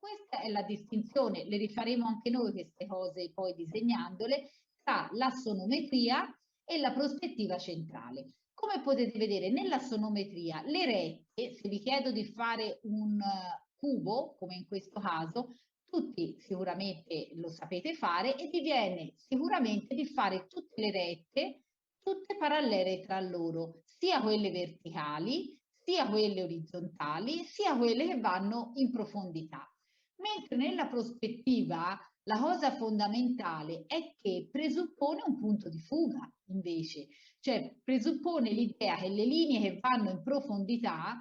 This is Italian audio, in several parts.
Questa è la distinzione, le rifaremo anche noi queste cose poi disegnandole, tra l'assonometria e la prospettiva centrale. Come potete vedere nell'assonometria le rette, se vi chiedo di fare un cubo, come in questo caso, tutti sicuramente lo sapete fare e vi viene sicuramente di fare tutte le rette, tutte parallele tra loro, sia quelle verticali, sia quelle orizzontali, sia quelle che vanno in profondità. Mentre nella prospettiva la cosa fondamentale è che presuppone un punto di fuga, invece, cioè presuppone l'idea che le linee che vanno in profondità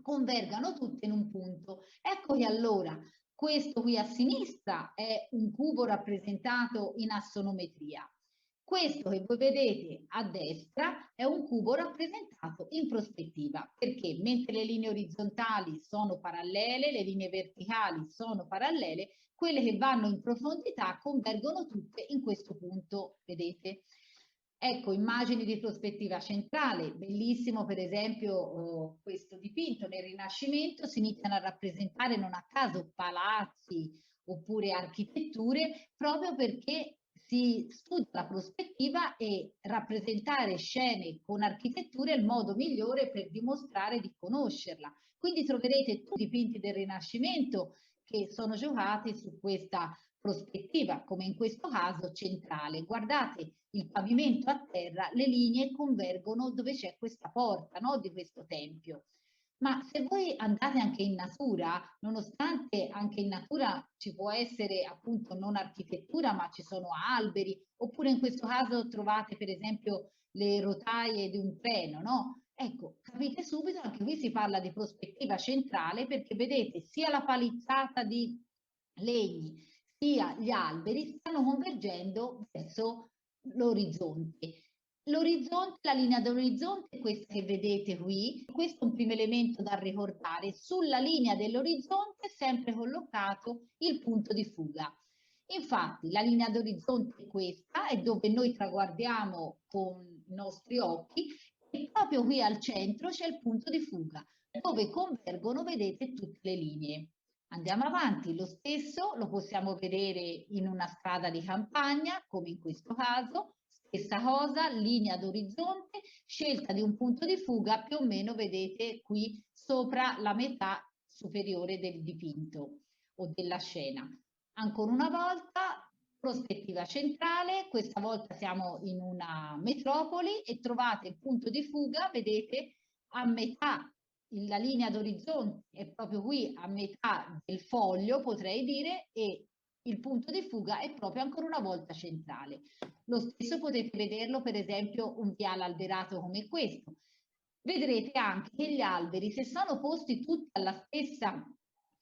convergano tutte in un punto. Ecco che allora questo qui a sinistra è un cubo rappresentato in assonometria. Questo che voi vedete a destra è un cubo rappresentato in prospettiva, perché mentre le linee orizzontali sono parallele, le linee verticali sono parallele, quelle che vanno in profondità convergono tutte in questo punto, vedete? Ecco, immagini di prospettiva centrale, bellissimo per esempio questo dipinto nel Rinascimento, si iniziano a rappresentare non a caso palazzi oppure architetture, proprio perché si studia la prospettiva e rappresentare scene con architetture è il modo migliore per dimostrare di conoscerla. Quindi troverete tutti i dipinti del Rinascimento che sono giocati su questa prospettiva, come in questo caso centrale. Guardate il pavimento a terra, le linee convergono dove c'è questa porta, no, di questo tempio. Ma se voi andate anche in natura, nonostante anche in natura ci può essere appunto non architettura, ma ci sono alberi, oppure in questo caso trovate per esempio le rotaie di un treno, no? Ecco, capite subito, anche qui si parla di prospettiva centrale perché vedete sia la palizzata di legni sia gli alberi stanno convergendo verso l'orizzonte. L'orizzonte, la linea dell'orizzonte è questa che vedete qui, questo è un primo elemento da ricordare. Sulla linea dell'orizzonte è sempre collocato il punto di fuga. Infatti la linea d'orizzonte è questa, è dove noi traguardiamo con i nostri occhi e proprio qui al centro c'è il punto di fuga, dove convergono, vedete, tutte le linee. Andiamo avanti, lo stesso lo possiamo vedere in una strada di campagna, come in questo caso, stessa cosa, linea d'orizzonte, scelta di un punto di fuga, più o meno vedete qui sopra la metà superiore del dipinto o della scena. Ancora una volta, prospettiva centrale, questa volta siamo in una metropoli e trovate il punto di fuga, vedete, a metà, la linea d'orizzonte è proprio qui a metà del foglio, potrei dire, e il punto di fuga è proprio ancora una volta centrale. Lo stesso potete vederlo per esempio un viale alberato come questo. Vedrete anche che gli alberi, se sono posti tutti alla stessa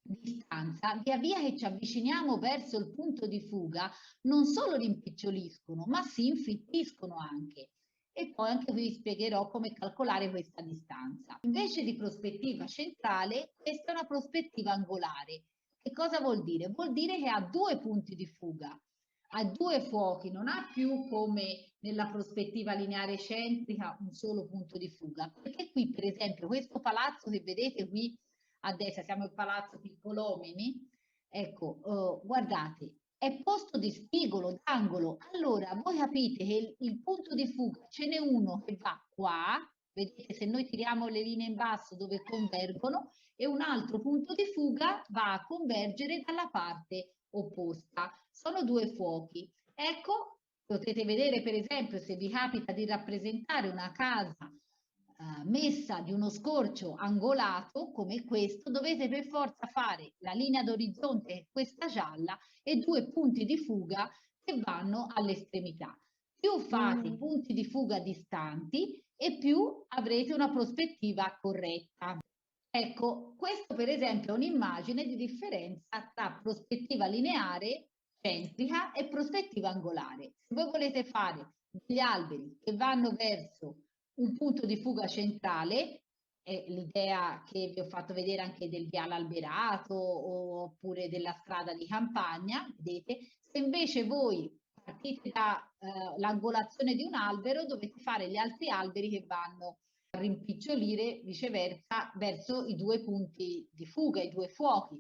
distanza, via via che ci avviciniamo verso il punto di fuga, non solo rimpiccioliscono, ma si infittiscono anche. E poi anche qui vi spiegherò come calcolare questa distanza. Invece di prospettiva centrale, questa è una prospettiva angolare. Che cosa vuol dire? Vuol dire che ha due punti di fuga, ha due fuochi, non ha più come nella prospettiva lineare centrica un solo punto di fuga. Perché qui, per esempio, questo palazzo che vedete qui a destra, siamo il Palazzo Piccolomini, ecco, guardate, è posto di spigolo, d'angolo. Allora, voi capite che il punto di fuga ce n'è uno che va qua, vedete se noi tiriamo le linee in basso dove convergono, e un altro punto di fuga va a convergere dalla parte opposta. Sono due fuochi. Ecco, potete vedere per esempio se vi capita di rappresentare una casa messa di uno scorcio angolato come questo, dovete per forza fare la linea d'orizzonte, questa gialla, e due punti di fuga che vanno all'estremità. Più fate punti di fuga distanti e più avrete una prospettiva corretta. Ecco, questo per esempio è un'immagine di differenza tra prospettiva lineare, centrica e prospettiva angolare. Se voi volete fare degli alberi che vanno verso un punto di fuga centrale, è l'idea che vi ho fatto vedere anche del viale alberato oppure della strada di campagna, vedete? Se invece voi partite dall'angolazione di un albero, dovete fare gli altri alberi che vanno a rimpicciolire viceversa verso i due punti di fuga, i due fuochi.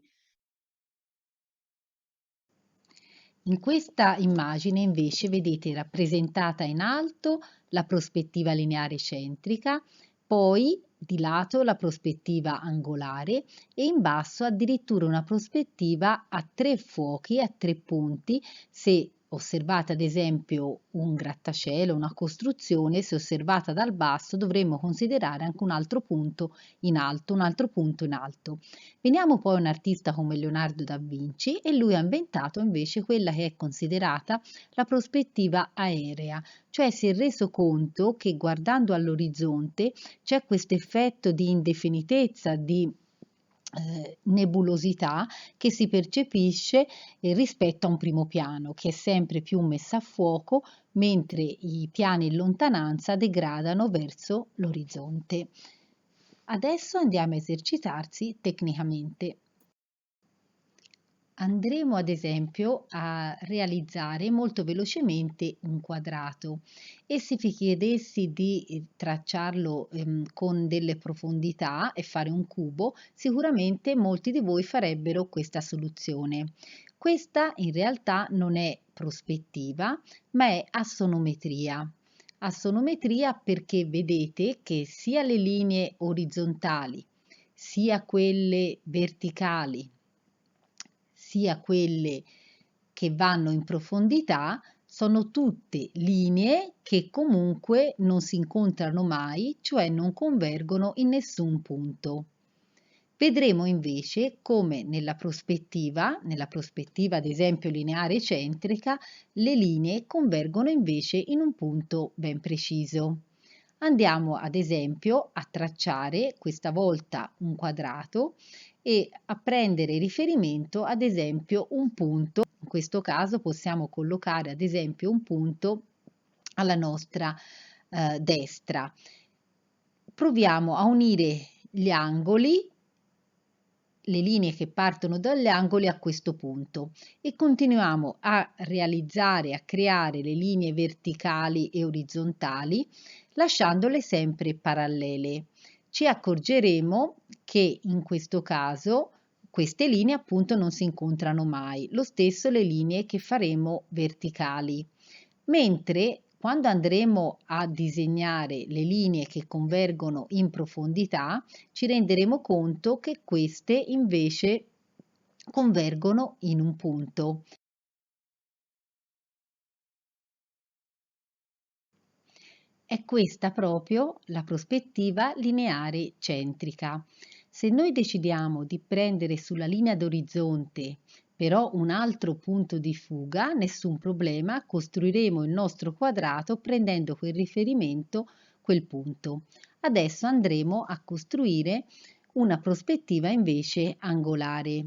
In questa immagine invece vedete rappresentata in alto la prospettiva lineare centrica, poi di lato la prospettiva angolare e in basso addirittura una prospettiva a 3 fuochi, a 3 punti. Se osservate ad esempio un grattacielo, una costruzione, se osservata dal basso dovremmo considerare anche un altro punto in alto, un altro punto in alto. Veniamo poi a un artista come Leonardo da Vinci e lui ha inventato invece quella che è considerata la prospettiva aerea, cioè si è reso conto che guardando all'orizzonte c'è questo effetto di indefinitezza, di nebulosità che si percepisce rispetto a un primo piano che è sempre più messo a fuoco mentre i piani in lontananza degradano verso l'orizzonte. Adesso andiamo a esercitarsi tecnicamente. Andremo ad esempio a realizzare molto velocemente un quadrato e se vi chiedessi di tracciarlo con delle profondità e fare un cubo, sicuramente molti di voi farebbero questa soluzione. Questa in realtà non è prospettiva, ma è assonometria. Assonometria perché vedete che sia le linee orizzontali, sia quelle verticali, sia quelle che vanno in profondità, sono tutte linee che comunque non si incontrano mai, cioè non convergono in nessun punto. Vedremo invece come nella prospettiva ad esempio lineare centrica, le linee convergono invece in un punto ben preciso. Andiamo ad esempio a tracciare questa volta un quadrato e a prendere riferimento ad esempio un punto, in questo caso possiamo collocare ad esempio un punto alla nostra destra. Proviamo a unire gli angoli, le linee che partono dagli angoli a questo punto e continuiamo a realizzare, a creare le linee verticali e orizzontali lasciandole sempre parallele. Ci accorgeremo che in questo caso queste linee appunto non si incontrano mai, lo stesso le linee che faremo verticali, mentre quando andremo a disegnare le linee che convergono in profondità ci renderemo conto che queste invece convergono in un punto. È questa proprio la prospettiva lineare centrica. Se noi decidiamo di prendere sulla linea d'orizzonte però un altro punto di fuga, nessun problema, costruiremo il nostro quadrato prendendo quel riferimento, quel punto. Adesso andremo a costruire una prospettiva invece angolare.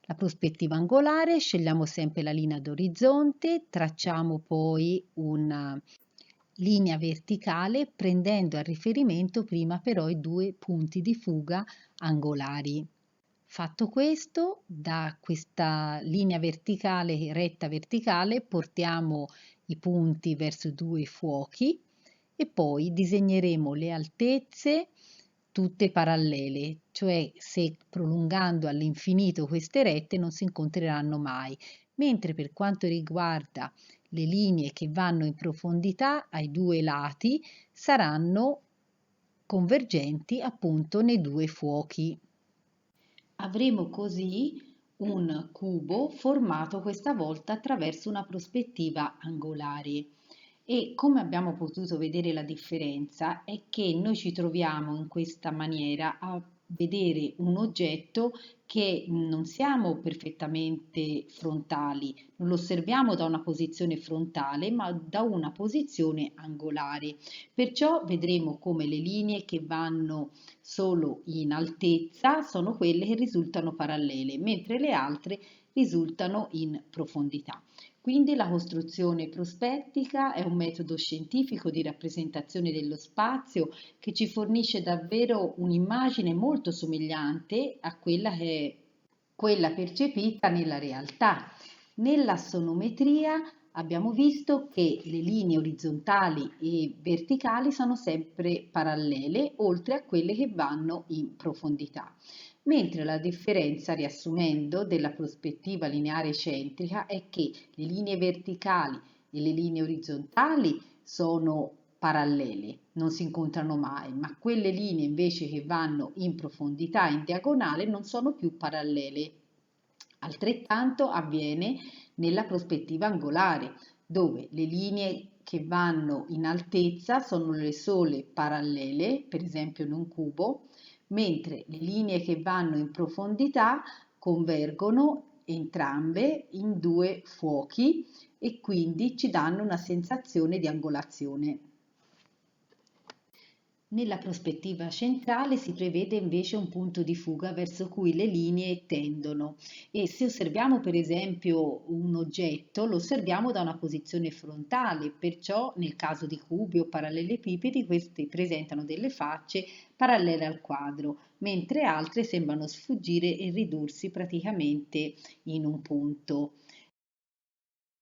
La prospettiva angolare, scegliamo sempre la linea d'orizzonte, tracciamo poi una linea verticale prendendo a riferimento prima però i 2 punti di fuga angolari. Fatto questo, da questa linea verticale, retta verticale, portiamo i punti verso 2 fuochi e poi disegneremo le altezze tutte parallele, cioè se prolungando all'infinito queste rette non si incontreranno mai, mentre per quanto riguarda le linee che vanno in profondità ai 2 lati saranno convergenti appunto nei 2 fuochi. Avremo così un cubo formato questa volta attraverso una prospettiva angolare. E come abbiamo potuto vedere la differenza è che noi ci troviamo in questa maniera a vedere un oggetto che non siamo perfettamente frontali, non lo osserviamo da una posizione frontale ma da una posizione angolare. Perciò vedremo come le linee che vanno solo in altezza sono quelle che risultano parallele, mentre le altre risultano in profondità. Quindi la costruzione prospettica è un metodo scientifico di rappresentazione dello spazio che ci fornisce davvero un'immagine molto somigliante a quella che è quella percepita nella realtà. Nella sonometria abbiamo visto che le linee orizzontali e verticali sono sempre parallele, oltre a quelle che vanno in profondità. mentre la differenza, riassumendo, della prospettiva lineare eccentrica è che le linee verticali e le linee orizzontali sono parallele, non si incontrano mai, ma quelle linee invece che vanno in profondità in diagonale non sono più parallele. Altrettanto avviene nella prospettiva angolare, dove le linee che vanno in altezza sono le sole parallele, per esempio in un cubo, mentre le linee che vanno in profondità convergono entrambe in due fuochi e quindi ci danno una sensazione di angolazione. Nella prospettiva centrale si prevede invece un punto di fuga verso cui le linee tendono e se osserviamo per esempio un oggetto lo osserviamo da una posizione frontale, perciò nel caso di cubi o parallelepipedi questi presentano delle facce parallele al quadro, mentre altre sembrano sfuggire e ridursi praticamente in un punto.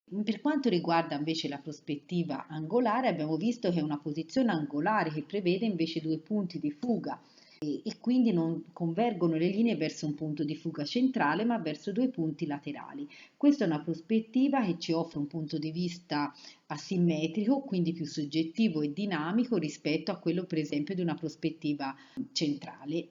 Per quanto riguarda invece la prospettiva angolare, abbiamo visto che è una posizione angolare che prevede invece due punti di fuga e quindi non convergono le linee verso un punto di fuga centrale, ma verso due punti laterali. Questa è una prospettiva che ci offre un punto di vista asimmetrico, quindi più soggettivo e dinamico rispetto a quello, per esempio, di una prospettiva centrale.